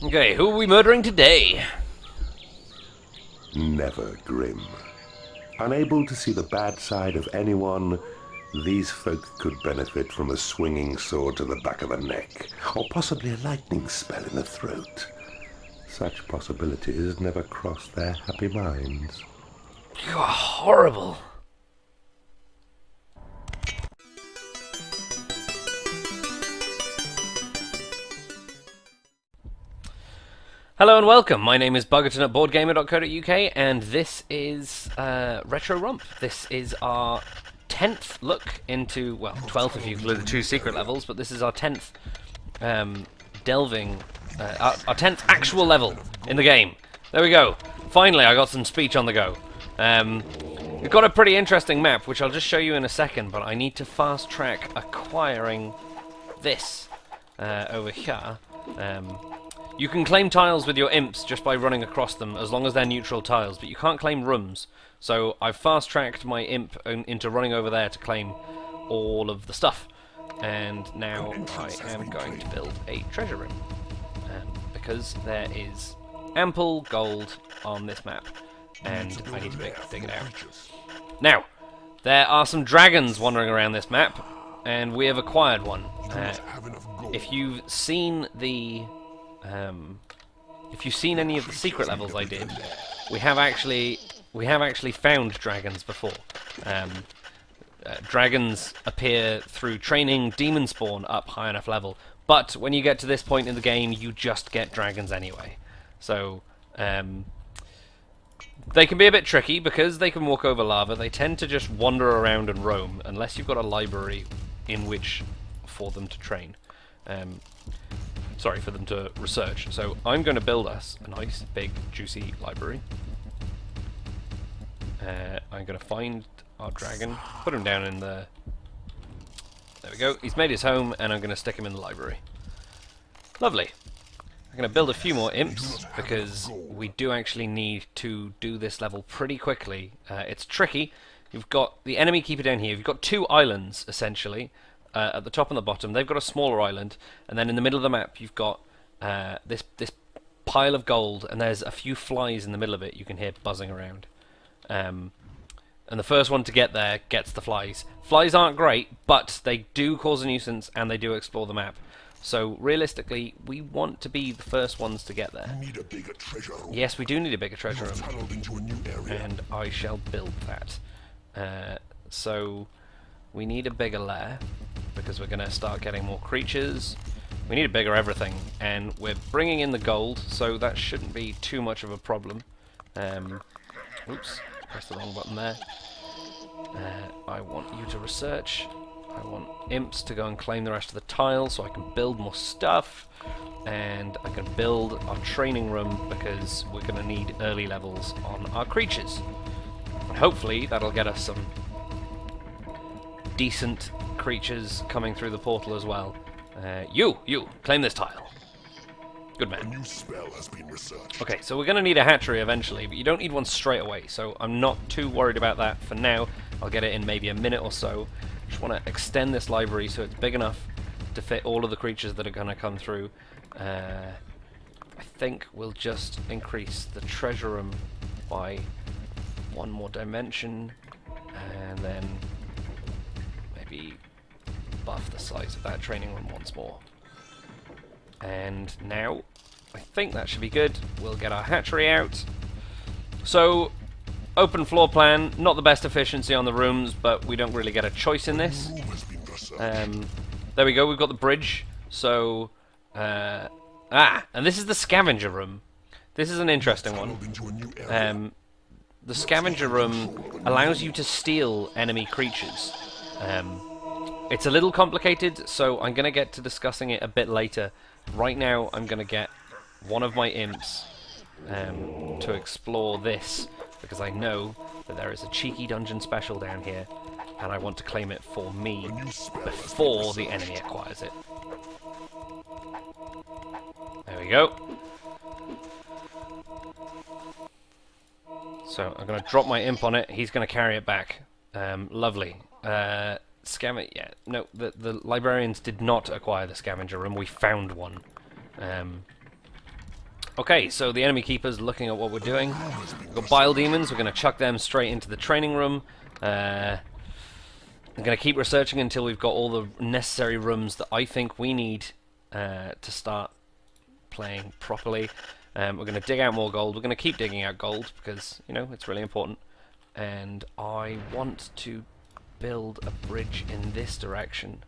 Okay, who are we murdering today? Nevergrim. Unable to see the bad side of anyone, these folk could benefit from a swinging sword to the back of the neck, or possibly a lightning spell in the throat. Such possibilities never crossed their happy minds. You are horrible. Hello and welcome. My name is Buggerton at BoredGamer.co.uk, and this is Retro Romp. This is our 10th look into, well, 12th if you include the 2 secret levels, but this is our 10th delving, our 10th actual level in the game. There we go. Finally, I got some speech on the go. We've got a pretty interesting map, which I'll just show you in a second, but I need to fast track acquiring this over here. You can claim tiles with your imps just by running across them, as long as they're neutral tiles, but you can't claim rooms. So I've fast-tracked my imp into running over there to claim all of the stuff. And now I am going to build a treasure room, because there is ample gold on this map, and I need to dig it out. Now, there are some dragons wandering around this map, and we have acquired one. If you've seen the... if you've seen any of the secret levels I did, we have actually found dragons before. Dragons appear through training demon spawn up high enough level, but when you get to this point in the game, you just get dragons anyway. So they can be a bit tricky because they can walk over lava. They tend to just wander around and roam unless you've got a library in which for them to train. Sorry, for them to research. So I'm going to build us a nice, big, juicy library. I'm going to find our dragon, put him down in the... There we go. He's made his home, and I'm going to stick him in the library. Lovely. I'm going to build a few more imps, because we do actually need to do this level pretty quickly. It's tricky. You've got the enemy keeper down here. You've got 2 islands, essentially. At the top and the bottom, they've got a smaller island, and then in the middle of the map you've got this pile of gold, and there's a few flies in the middle of it you can hear buzzing around. And the first one to get there gets the flies. Flies aren't great, but they do cause a nuisance, and they do explore the map. So realistically, we want to be the first ones to get there. Need a bigger treasure room. Yes, we do need a bigger treasure room, Tunneled into a new area. and I shall build that. So we need a bigger lair, because we're going to start getting more creatures. We need a bigger everything, and we're bringing in the gold, so that shouldn't be too much of a problem. Oops, pressed the wrong button there. I want you to research. I want imps to go and claim the rest of the tiles so I can build more stuff, and I can build our training room because we're going to need early levels on our creatures. And hopefully that'll get us some decent creatures coming through the portal as well. You, claim this tile. Good man. A new spell has been researched. Okay, so we're going to need a hatchery eventually, but you don't need one straight away, so I'm not too worried about that for now. I'll get it in maybe a minute or so. Just want to extend this library so it's big enough to fit all of the creatures that are going to come through. I think we'll just increase the treasure room by 1 more dimension, and then maybe buff the size of that training room once more. And now, I think that should be good. We'll get our hatchery out. So, open floor plan, not the best efficiency on the rooms, but we don't really get a choice in this. Room has been researched. There we go, we've got the bridge. So, and this is the Scavenger room. This is an interesting one. Tunneled into a new area. The Scavenger room allows you to steal enemy creatures. It's a little complicated, so I'm going to get to discussing it a bit later. Right now, I'm going to get one of my imps to explore this, because I know that there is a cheeky dungeon special down here, and I want to claim it for me before the enemy acquires it. There we go. So I'm going to drop my imp on it. He's going to carry it back. Lovely. Scavenger. Yeah, no, the librarians did not acquire the scavenger room. We found one. Okay, so the enemy keeper's looking at what we're doing. We've got bile demons. We're going to chuck them straight into the training room. I'm going to keep researching until we've got all the necessary rooms that I think we need to start playing properly. We're going to dig out more gold. We're going to keep digging out gold because, you know, it's really important. And I want to build a bridge in this direction.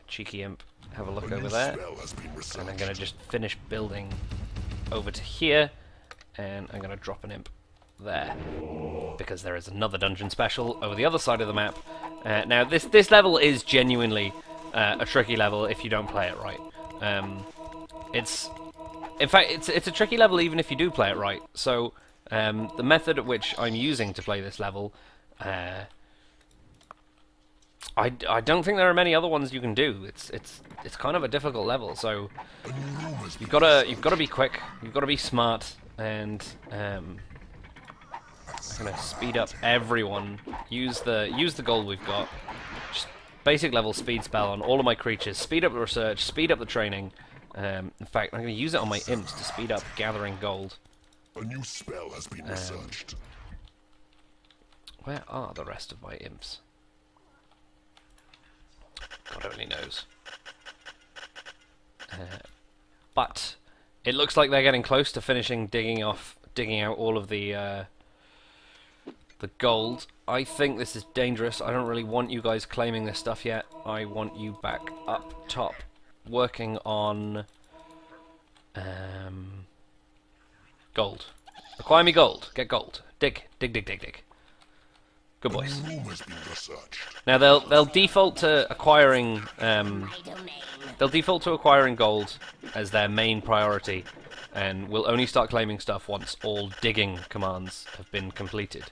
Cheeky imp, have a look over there. And I'm going to just finish building over to here. And I'm going to drop an imp there. Because there is another dungeon special over the other side of the map. Now, this level is genuinely a tricky level if you don't play it right. In fact, it's a tricky level even if you do play it right. So, the method at which I'm using to play this level, I don't think there are many other ones you can do. It's kind of a difficult level. So, you've got to be quick. You've got to be smart, and I'm gonna speed up everyone. Use the gold we've got. Just basic level speed spell on all of my creatures. Speed up the research. Speed up the training. In fact, I'm going to use it on my imps to speed up gathering gold. A new spell has been researched. Where are the rest of my imps? God only knows. But it looks like they're getting close to finishing digging out all of the gold. I think this is dangerous. I don't really want you guys claiming this stuff yet. I want you back up top, working on gold. Acquire me gold. Get gold. Dig. Good boys. Now they'll default to acquiring gold as their main priority, and will only start claiming stuff once all digging commands have been completed.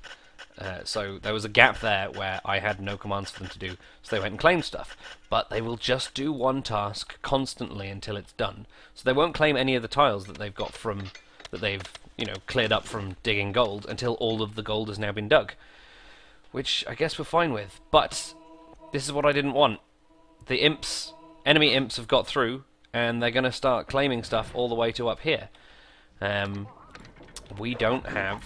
So there was a gap there where I had no commands for them to do, so they went and claimed stuff. But they will just do one task constantly until it's done. So they won't claim any of the tiles that they've got cleared up from digging gold until all of the gold has now been dug. Which I guess we're fine with. But this is what I didn't want. The enemy imps have got through, and they're going to start claiming stuff all the way to up here. We don't have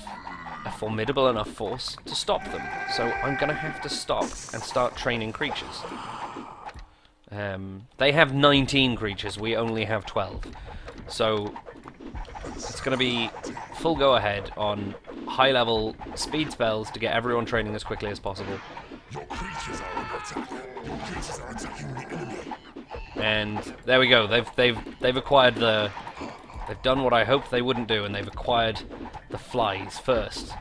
a formidable enough force to stop them, so I'm going to have to stop and start training creatures. They have 19 creatures, we only have 12. So it's going to be full go ahead on high level speed spells to get everyone training as quickly as possible. Your creatures are under attack. Your creatures are attacking the enemy. And there we go. They've acquired the. They've done what I hoped they wouldn't do, and they've acquired the flies first.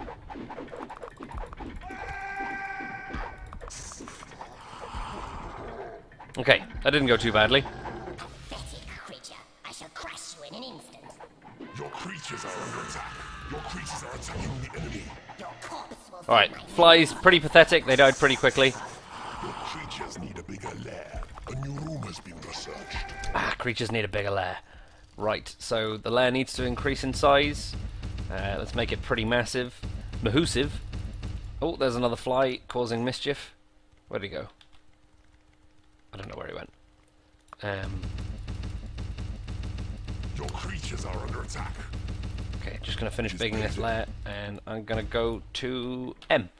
Okay, that didn't go too badly. Pathetic creature. I shall crush you in an instant. Your creatures are under attack. Your creatures are attacking the enemy. Your corpse will Alright, flies, pretty pathetic. They died pretty quickly. Your creatures need a bigger lair. A new room has been researched. Creatures need a bigger lair. Right, so the lair needs to increase in size. Let's make it pretty massive. Mahoosive. Oh, there's another fly causing mischief. Where'd he go? I don't know where he went. Your creatures are under attack. Okay, just going to finish digging this lair, and I'm going to go to M.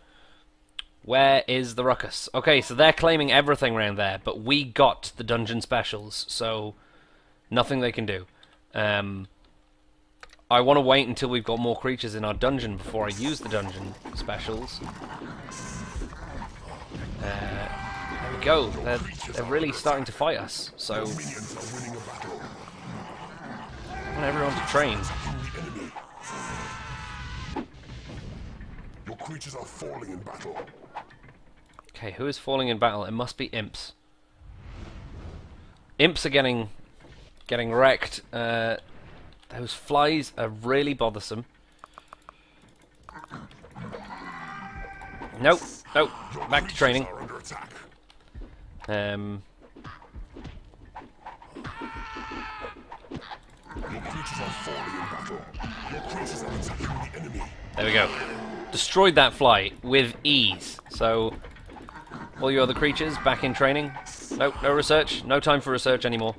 Where is the ruckus? Okay, so they're claiming everything around there, but we got the dungeon specials, so nothing they can do. I want to wait until we've got more creatures in our dungeon before I use the dungeon specials. There we go. They're really starting to fight us, so Minions are winning a battle. I want everyone to train. Your creatures are falling in battle. Okay, who is falling in battle? It must be imps. Imps are getting wrecked. Those flies are really bothersome. Nope, nope. Back to training. Are under attack. Your creatures are falling in battle. Your creatures are attacking the enemy. There we go. Destroyed that fly with ease. So, all your other creatures back in training. Nope, no research. No time for research anymore.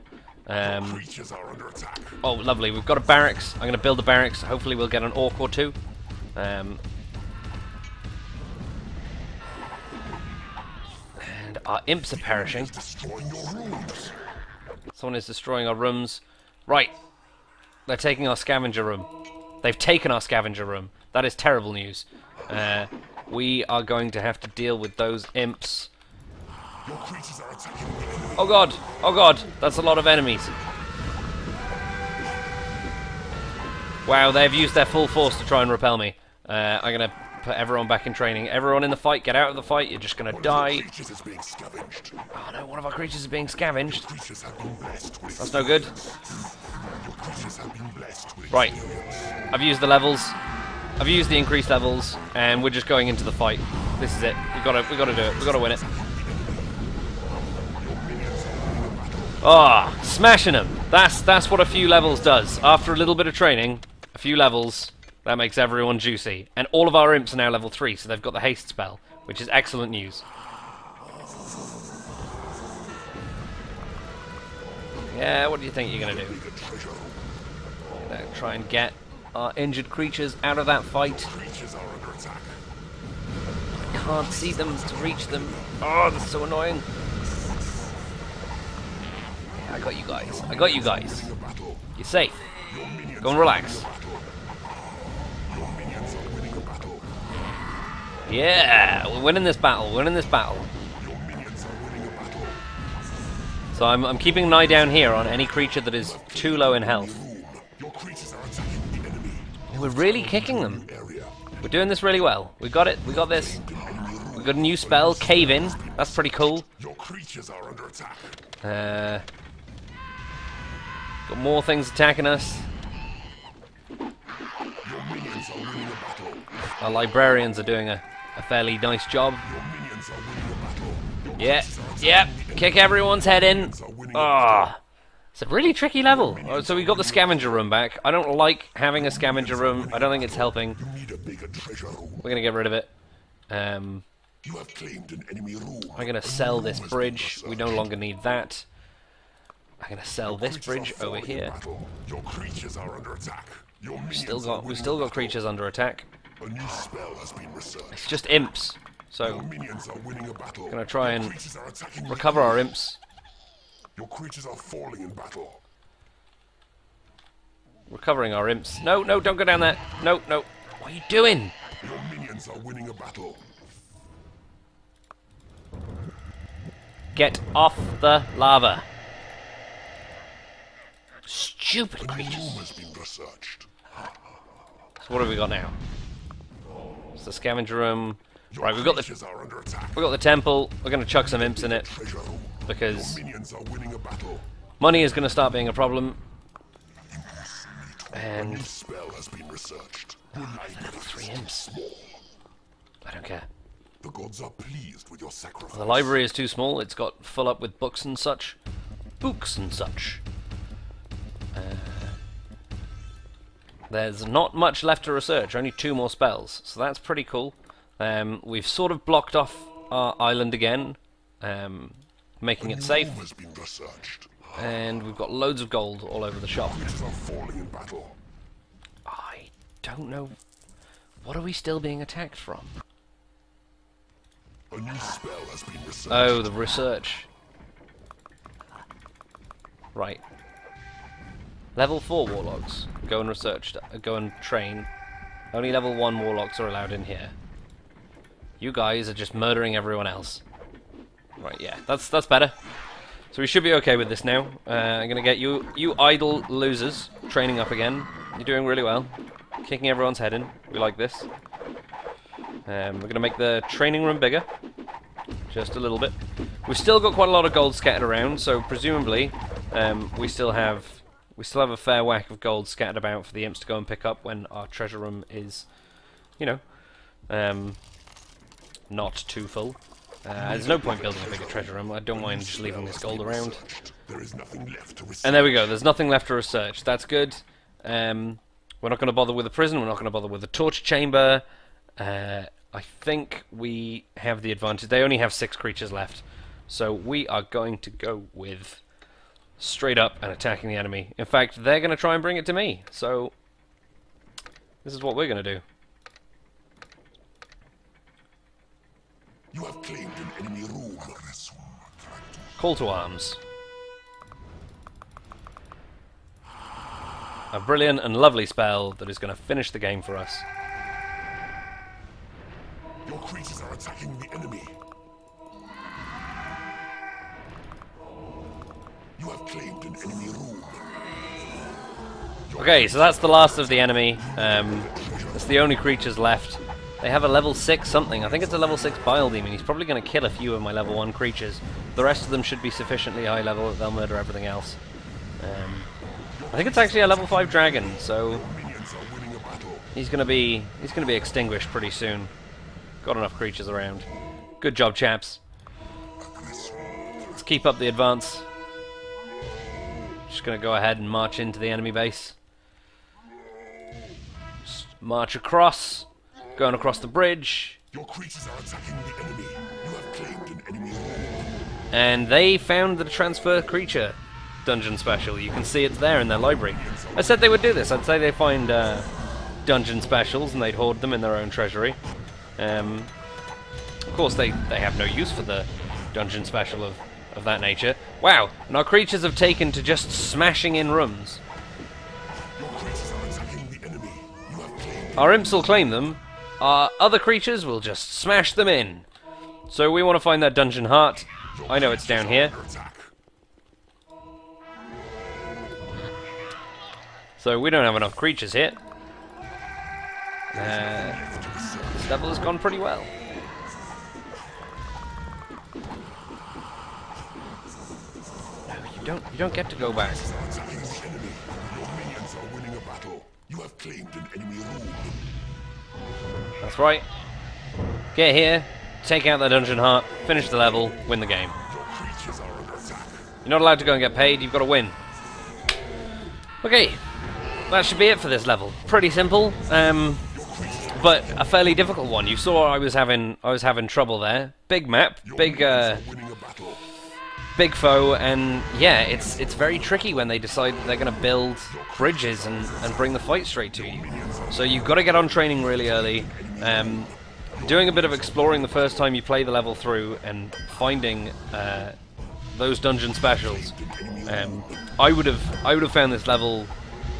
Creatures are under attack. Oh, lovely. We've got a barracks. I'm going to build a barracks. Hopefully we'll get an orc or two. And our imps are perishing. Destroying your rooms. Someone is destroying our rooms. Right. They're taking our scavenger room. They've taken our scavenger room. That is terrible news. We are going to have to deal with those imps. Your creatures are attacking. Oh god! Oh god! That's a lot of enemies. Wow, they've used their full force to try and repel me. I'm gonna put everyone back in training. Everyone in the fight, get out of the fight. You're just gonna die. Creatures is being scavenged. Oh no, one of our creatures is being scavenged. Creatures have been blessed with. That's no good. Your creatures have been blessed with. Right. I've used the levels. I've used the increased levels, and we're just going into the fight. This is it. We gotta do it. We gotta win it. Ah, smashing them. That's what a few levels does. After a little bit of training, a few levels, that makes everyone juicy. And all of our imps are now level 3, so they've got the haste spell, which is excellent news. Yeah, what do you think you're gonna do? Try and get our injured creatures out of that fight. Creatures are under attack. I can't see them to reach them. Oh, that's so annoying. I got you guys. I got you guys. You're safe. Go and relax. Yeah, we're winning this battle. We're winning this battle. So I'm keeping an eye down here on any creature that is too low in health. We're really kicking them. We're doing this really well. We got it. We got this. We got a new spell, Cave In. That's pretty cool. Your creatures are under attack. Got more things attacking us. Your minions are winning a battle. Our librarians are doing a fairly nice job. Your minions are winning a battle. Yeah, yeah. Kick everyone's head in. Ah, it's a really tricky level. Oh, so we got the scavenger room back. I don't like having a scavenger room. I don't think it's helping. You need a bigger treasure room. We're gonna get rid of it. You have claimed an enemy room. I'm gonna sell this bridge. We no longer need that. I'm gonna sell this bridge over here. Your creatures are under attack. Your We still got creatures under attack. A new spell has been researched. It's just imps. So Your minions are winning a battle. gonna try and Creatures are attacking recover our imps. Your creatures are falling in battle. Recovering our imps. No, no, don't go down there. No, no. What are you doing? Your minions are winning a battle. Get off the lava. Stupid A new creatures. room has been researched. So what have we got now? It's the scavenger room. Your Right, we've got creatures are under attack. the temple. We're gonna chuck some imps in it Treasure room. because Your minions are winning a battle. money is gonna start being a problem. A And new spell has been researched. Your library is 3 imps. small. I don't care. The gods are pleased with your sacrifice. The library is too small. It's got full up with books and such. Books and such. There's not much left to research. Only 2 more spells. So that's pretty cool. We've sort of blocked off our island again, making it safe. Room has been researched. And we've got loads of gold all over the shop. Creatures are falling in battle. I don't know. What are we still being attacked from? A new spell has been researched. Oh, the research. Right. Level 4 warlocks. Go and research. Go and train. Only level 1 warlocks are allowed in here. You guys are just murdering everyone else. Right, yeah. That's better. So we should be okay with this now. I'm gonna get you idle losers training up again. You're doing really well. Kicking everyone's head in. We like this. We're gonna make the training room bigger. Just a little bit. We've still got quite a lot of gold scattered around, so presumably we still have a fair whack of gold scattered about for the imps to go and pick up when our treasure room is, you know, not too full. There's no point building a bigger treasure room. I don't mind just leaving this gold around. There is nothing left to research. And there we go. There's nothing left to research. That's good. We're not going to bother with the prison. We're not going to bother with the torture chamber. I think we have the advantage. They only have 6 creatures left. So we are going to go with straight up and attacking the enemy. In fact, they're going to try and bring it to me. So, this is what we're going to do. You have claimed an enemy room. Call to arms. A brilliant and lovely spell that is going to finish the game for us. Your creatures are attacking the enemy. You have claimed an enemy room. Okay, so that's the last of the enemy. That's the only creatures left. They have a level 6 something. I think it's a level 6 Bile Demon. He's probably going to kill a few of my level 1 creatures. The rest of them should be sufficiently high level that they'll murder everything else. I think it's actually a level 5 dragon, so he's going to be extinguished pretty soon. Got enough creatures around. Good job, chaps. Let's keep up the advance. Just going to go ahead and march into the enemy base. Just march across. Going across the bridge. Your creatures are attacking the enemy. You have claimed an enemy room. And they found the transfer creature dungeon special. You can see it's there in their library. I said they would do this. I'd say they find dungeon specials and they'd hoard them in their own treasury. Of course, they have no use for the dungeon special of that nature. Wow, and our creatures have taken to just smashing in rooms. Your creatures are attacking the enemy. You have claimed. Our imps will claim them. Our other creatures will just smash them in. So we want to find that dungeon heart. I know it's down here. Attack. So we don't have enough creatures here. This level has gone pretty well. No, you don't get to go back. Attacking the enemy. Your minions are winning a battle. You have claimed an enemy room. That's right. Get here, take out that dungeon heart, finish the level, win the game. Your creatures are under attack. You're not allowed to go and get paid, you've got to win. Okay, that should be it for this level. Pretty simple, but a fairly difficult one. You saw I was having trouble there. Big map, big Winning a battle. big foe, and yeah, it's very tricky when they decide that they're going to build bridges and bring the fight straight to you. So you've got to get on training really early. Doing a bit of exploring the first time you play the level through and finding those dungeon specials. I would have found this level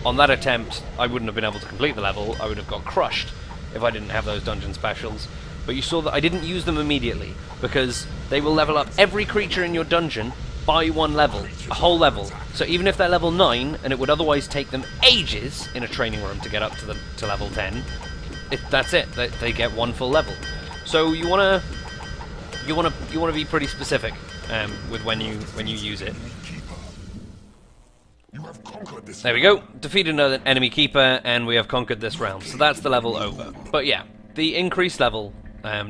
on that attempt. I wouldn't have been able to complete the level. I would have got crushed if I didn't have those dungeon specials. But you saw that I didn't use them immediately because they will level up every creature in your dungeon by one level, a whole level. So even if they're level 9 and it would otherwise take them ages in a training room to get up to level 10, that's it. They get one full level. So you wanna be pretty specific with when you use it. You have conquered this. There we go. Defeated another enemy keeper, and we have conquered this realm. So that's the level over. But yeah, the increased level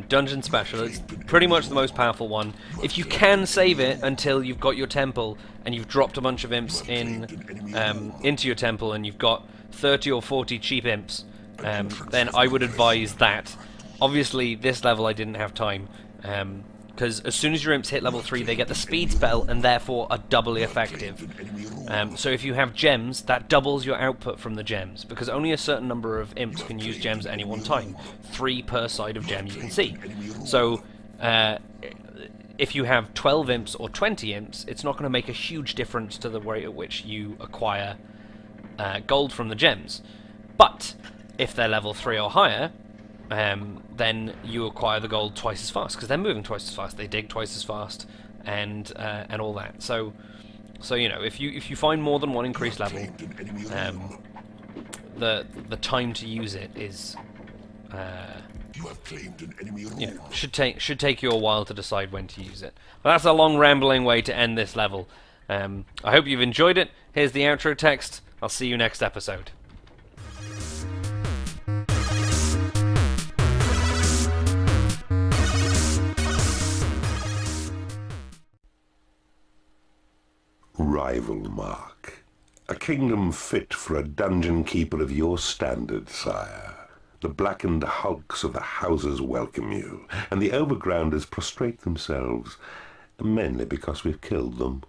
dungeon special is pretty much the most powerful one. If you can save it until you've got your temple and you've dropped a bunch of imps into your temple and you've got 30 or 40 cheap imps, then I would advise that. Obviously, this level I didn't have time, because as soon as your imps hit level 3, they get the speed spell and therefore are doubly effective. So if you have gems, that doubles your output from the gems, because only a certain number of imps can use gems at any one time. 3 per side of gem you can see. So if you have 12 imps or 20 imps, it's not going to make a huge difference to the rate at which you acquire gold from the gems. But if they're level 3 or higher, then you acquire the gold twice as fast, because they're moving twice as fast, they dig twice as fast, and all that. So you know, if you find more than one increased level, the time to use it is should take you a while to decide when to use it. But that's a long rambling way to end this level. I hope you've enjoyed it. Here's the outro text. I'll see you next episode. Rival Mark. A kingdom fit for a dungeon keeper of your standard, sire. The blackened hulks of the houses welcome you, and the overgrounders prostrate themselves, mainly because we've killed them.